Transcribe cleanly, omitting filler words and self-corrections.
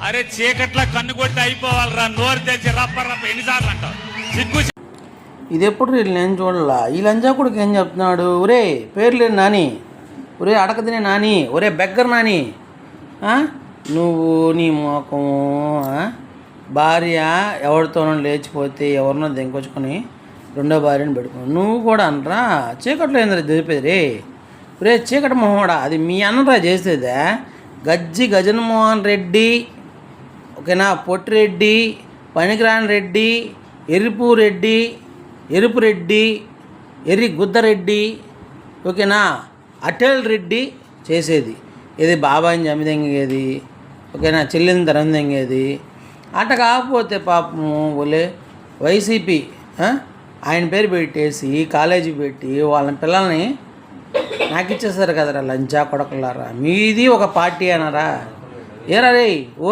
అరే చీకట్ల కన్ను కొట్టి అయిపోవాలరా, నోరు తెచ్చి రప్ప రప్ప ఎన్నిసార్లు అంటావు? సిగ్గు. ఇది ఎప్పుడు నేను చూడాలా. ఈ లంజా కొడుకు ఏం చెప్తున్నాడు? ఒరే పేర్లేని నాని, ఒరే అడకదినే నాని, ఒరే బెగ్గర్ నాని, నువ్వు నీ మోకం భార్య ఎవరితోనో లేచిపోతే ఎవరినో దింకొచ్చుకొని రెండో భార్యను పెట్టుకున్నావు. నువ్వు కూడా అనరా చీకట్లో ఏంద్రా తెలిపేది రే? రే చీకటి మొహోడా, అది మీ అన్నరా చేసేదే. గజ్జి గజన్మోహన్ రెడ్డి, ఓకేనా, పొట్టిరెడ్డి, పనికిరాని రెడ్డి, ఎరుపు రెడ్డి, ఎరుపు రెడ్డి, ఎర్రి గుద్దరెడ్డి, ఓకేనా, అటల్ రెడ్డి చేసేది ఇది. బాబాయిని జమిదెంగేది, ఓకేనా, చెల్లిని ధరం తెంగేది. అట్ట కాకపోతే పాపము ఒలే వైసీపీ ఆయన పేరు పెట్టేసి కాలేజీ పెట్టి వాళ్ళ పిల్లల్ని నాకు ఇచ్చేసారు కదరా లంచా కొడకలారా. మీది ఒక పార్టీ అన్నారా? ఏరా రే ఓ